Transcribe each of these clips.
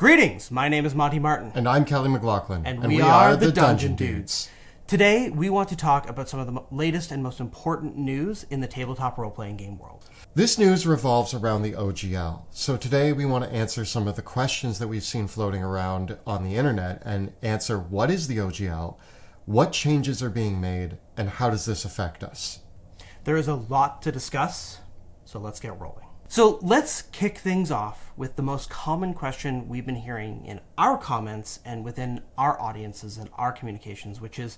Greetings, my name is Monty Martin. And I'm Kelly McLaughlin. And we are the Dungeon Dudes. Today, we want to talk about some of the latest and most important news in the tabletop role-playing game world. This news revolves around the OGL. So today we want to answer some of the questions that we've seen floating around on the internet and answer what is the OGL, what changes are being made, and how does this affect us? There is a lot to discuss, so let's get rolling. So let's kick things off with the most common question we've been hearing in our comments and within our audiences and our communications, which is,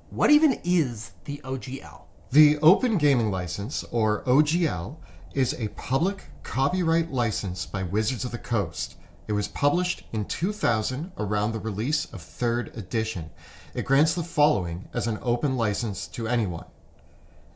what even is the OGL? The Open Gaming License, or OGL, is a public copyright license by Wizards of the Coast. It was published in 2000 around the release of 3rd edition. It grants the following as an open license to anyone.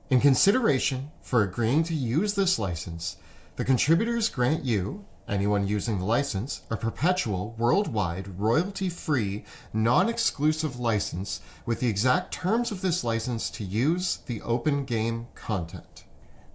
In consideration for agreeing to use this license, the contributors grant you, anyone using the license, a perpetual, worldwide, royalty-free, non-exclusive license with the exact terms of this license to use the open game content.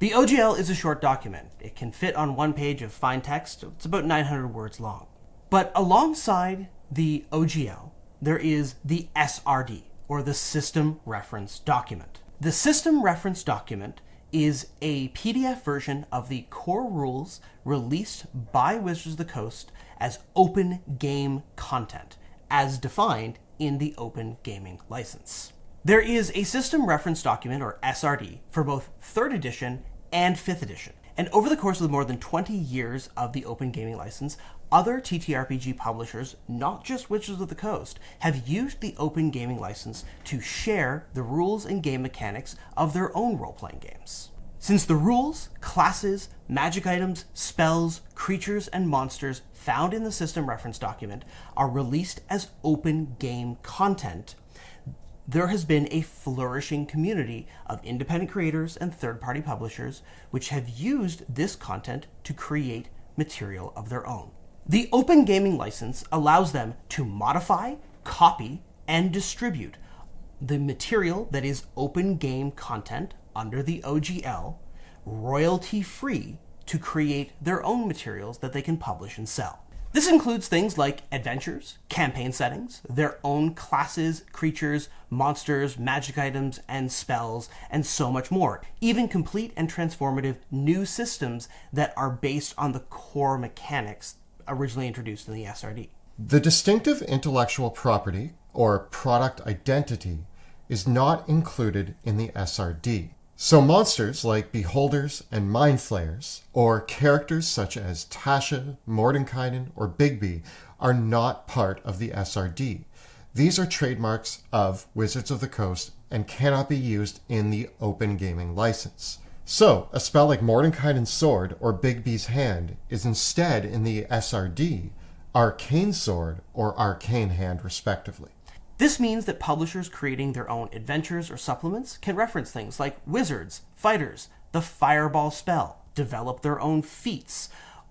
The OGL is a short document. It can fit on one page of fine text. It's about 900 words long. But alongside the OGL, there is the SRD, or the System Reference Document. The System Reference Document is a PDF version of the core rules released by Wizards of the Coast as open game content, as defined in the Open Gaming License. There is a System Reference Document, or SRD, for both 3rd edition and 5th edition. And over the course of the more than 20 years of the Open Gaming License, other TTRPG publishers, not just Wizards of the Coast, have used the Open Gaming License to share the rules and game mechanics of their own role-playing games. Since the rules, classes, magic items, spells, creatures, and monsters found in the System Reference Document are released as open game content, there has been a flourishing community of independent creators and third-party publishers which have used this content to create material of their own. The Open Gaming License allows them to modify, copy, and distribute the material that is open game content under the OGL, royalty-free, to create their own materials that they can publish and sell. This includes things like adventures, campaign settings, their own classes, creatures, monsters, magic items, and spells, and so much more. Even complete and transformative new systems that are based on the core mechanics originally introduced in the SRD. The distinctive intellectual property, or product identity, is not included in the SRD. So monsters like Beholders and Mind Flayers, or characters such as Tasha, Mordenkainen, or Bigby, are not part of the SRD. These are trademarks of Wizards of the Coast and cannot be used in the Open Gaming License. So, a spell like Mordenkainen's Sword or Bigby's Hand is instead in the SRD, Arcane Sword or Arcane Hand respectively. This means that publishers creating their own adventures or supplements can reference things like wizards, fighters, the fireball spell, develop their own feats,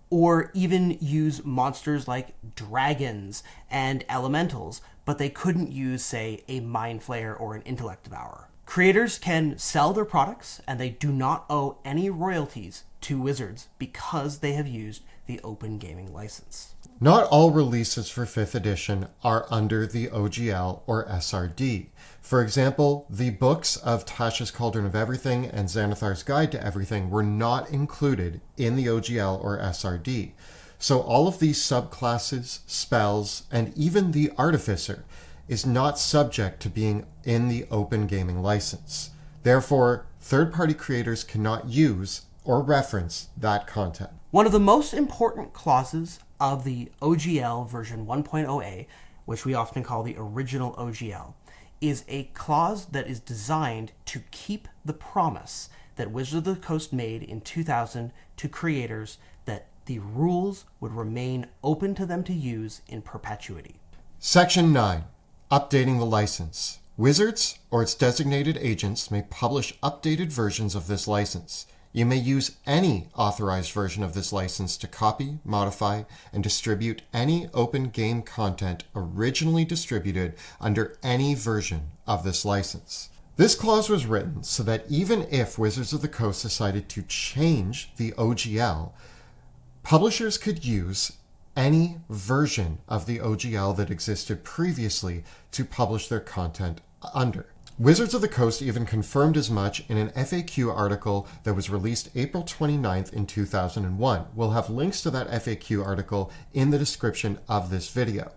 or even use monsters like dragons and elementals, but they couldn't use, say, a mind flayer or an intellect devourer. Creators can sell their products, and they do not owe any royalties to Wizards because they have used the Open Gaming License. Not all releases for 5th edition are under the OGL or SRD. For example, the books of Tasha's Cauldron of Everything and Xanathar's Guide to Everything were not included in the OGL or SRD. So all of these subclasses, spells, and even the Artificer is not subject to being in the Open Gaming License. Therefore, third-party creators cannot use or reference that content. One of the most important clauses of the OGL version 1.0a, which we often call the original OGL, is a clause that is designed to keep the promise that Wizards of the Coast made in 2000 to creators that the rules would remain open to them to use in perpetuity. Section 9. Updating the license. Wizards or its designated agents may publish updated versions of this license. You may use any authorized version of this license to copy, modify, and distribute any open game content originally distributed under any version of this license. This clause was written so that even if Wizards of the Coast decided to change the OGL, publishers could use any version of the OGL that existed previously to publish their content under. Wizards of the Coast even confirmed as much in an FAQ article that was released April 29th in 2001. We'll have links to that FAQ article in the description of this video.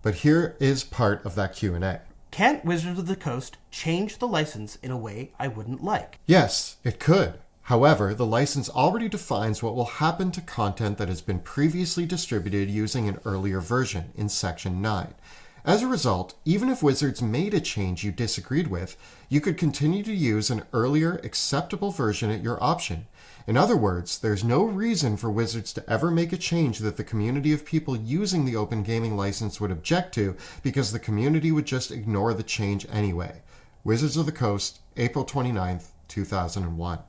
But here is part of that Q&A. Can't Wizards of the Coast change the license in a way I wouldn't like? Yes, it could. However, the license already defines what will happen to content that has been previously distributed using an earlier version in Section 9. As a result, even if Wizards made a change you disagreed with, you could continue to use an earlier acceptable version at your option. In other words, there's no reason for Wizards to ever make a change that the community of people using the Open Gaming license would object to, because the community would just ignore the change anyway. Wizards of the Coast, April 29th, 2001.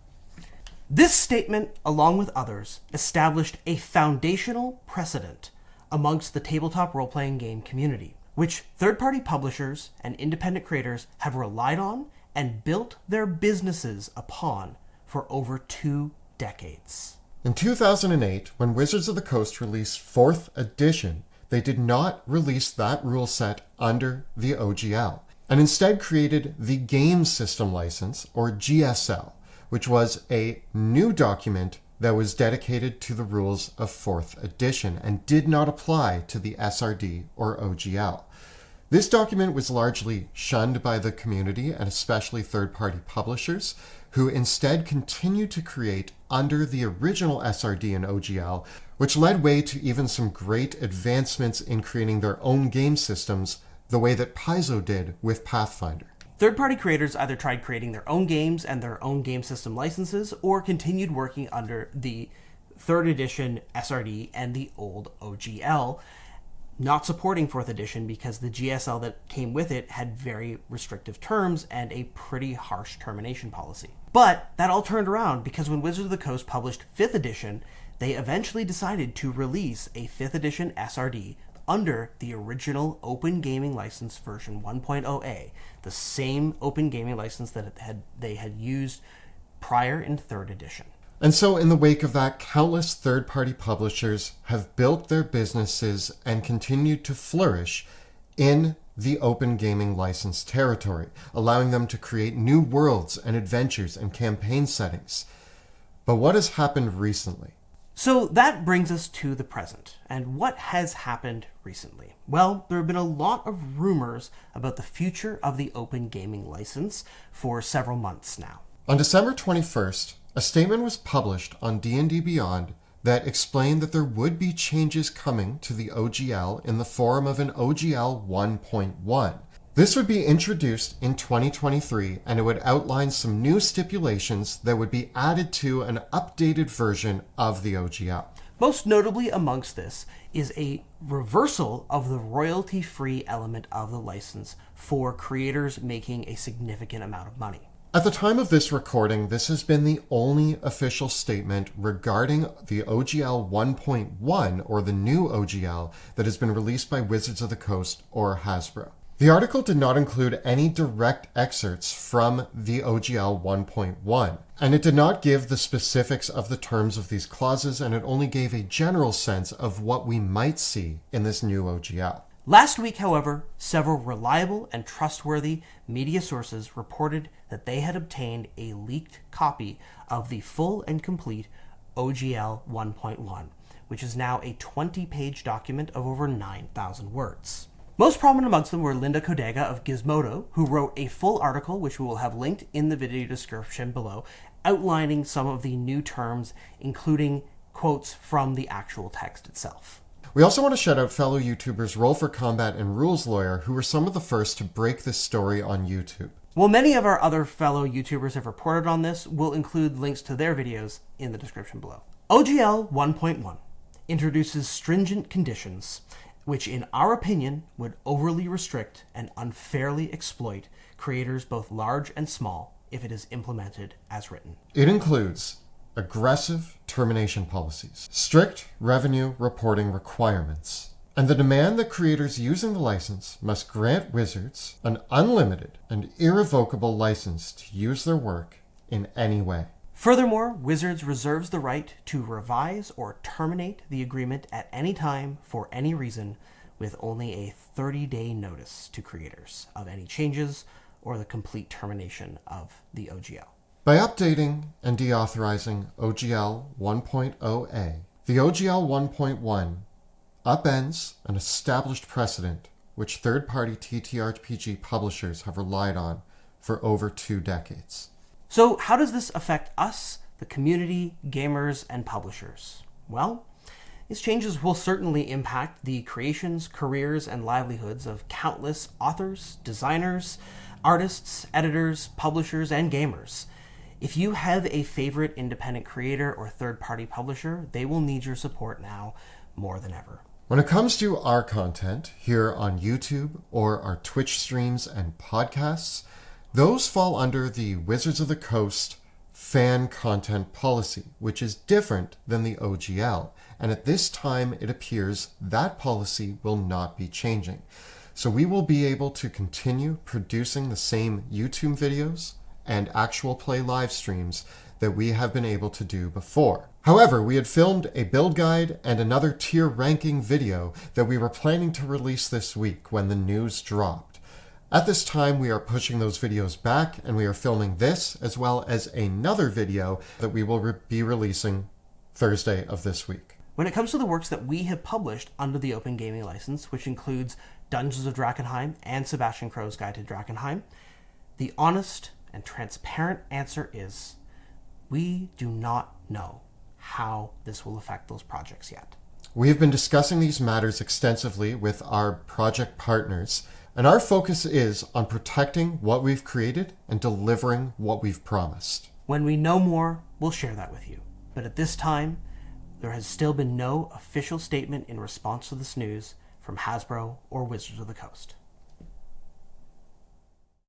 This statement, along with others, established a foundational precedent amongst the tabletop role-playing game community, which third-party publishers and independent creators have relied on and built their businesses upon for over 2 decades. In 2008, when Wizards of the Coast released 4th edition, they did not release that rule set under the OGL, and instead created the Game System License, or GSL, which was a new document that was dedicated to the rules of 4th edition and did not apply to the SRD or OGL. This document was largely shunned by the community and especially third-party publishers, who instead continued to create under the original SRD and OGL, which led way to even some great advancements in creating their own game systems, the way that Paizo did with Pathfinder. Third-party creators either tried creating their own games and their own game system licenses, or continued working under the 3rd edition SRD and the old OGL, not supporting 4th edition because the GSL that came with it had very restrictive terms and a pretty harsh termination policy. But that all turned around because when Wizards of the Coast published 5th edition, they eventually decided to release a 5th edition SRD under the original Open Gaming License version 1.0a, the same Open Gaming License that they had used prior in 3rd edition. And so in the wake of that, countless third-party publishers have built their businesses and continued to flourish in the Open Gaming License territory, allowing them to create new worlds and adventures and campaign settings. But what has happened recently? So that brings us to the present. And what has happened recently? Well, there have been a lot of rumors about the future of the Open Gaming License for several months now. On December 21st, a statement was published on D&D Beyond that explained that there would be changes coming to the OGL in the form of an OGL 1.1. This would be introduced in 2023, and it would outline some new stipulations that would be added to an updated version of the OGL. Most notably amongst this is a reversal of the royalty-free element of the license for creators making a significant amount of money. At the time of this recording, this has been the only official statement regarding the OGL 1.1, or the new OGL, that has been released by Wizards of the Coast or Hasbro. The article did not include any direct excerpts from the OGL 1.1, and it did not give the specifics of the terms of these clauses, and it only gave a general sense of what we might see in this new OGL. Last week, however, several reliable and trustworthy media sources reported that they had obtained a leaked copy of the full and complete OGL 1.1, which is now a 20-page document of over 9,000 words. Most prominent amongst them were Linda Codega of Gizmodo, who wrote a full article, which we will have linked in the video description below, outlining some of the new terms, including quotes from the actual text itself. We also want to shout out fellow YouTubers Roll for Combat and Rules Lawyer, who were some of the first to break this story on YouTube. While many of our other fellow YouTubers have reported on this, we'll include links to their videos in the description below. OGL 1.1 introduces stringent conditions, which in our opinion would overly restrict and unfairly exploit creators both large and small if it is implemented as written. It includes aggressive termination policies, strict revenue reporting requirements, and the demand that creators using the license must grant Wizards an unlimited and irrevocable license to use their work in any way. Furthermore, Wizards reserves the right to revise or terminate the agreement at any time for any reason, with only a 30-day notice to creators of any changes or the complete termination of the OGL. By updating and deauthorizing OGL 1.0a, the OGL 1.1 upends an established precedent which third-party TTRPG publishers have relied on for over 2 decades. So how does this affect us, the community, gamers, and publishers? Well, these changes will certainly impact the creations, careers, and livelihoods of countless authors, designers, artists, editors, publishers, and gamers. If you have a favorite independent creator or third-party publisher, they will need your support now more than ever. When it comes to our content here on YouTube or our Twitch streams and podcasts, those fall under the Wizards of the Coast fan content policy, which is different than the OGL. And at this time, it appears that policy will not be changing. So we will be able to continue producing the same YouTube videos and actual play live streams that we have been able to do before. However, we had filmed a build guide and another tier ranking video that we were planning to release this week when the news dropped. At this time, we are pushing those videos back, and we are filming this as well as another video that we will be releasing Thursday of this week. When it comes to the works that we have published under the Open Gaming License, which includes Dungeons of Drakkenheim and Sebastian Crow's Guide to Drakkenheim, the honest and transparent answer is we do not know how this will affect those projects yet. We have been discussing these matters extensively with our project partners, and our focus is on protecting what we've created and delivering what we've promised. When we know more, we'll share that with you. But at this time, there has still been no official statement in response to this news from Hasbro or Wizards of the Coast.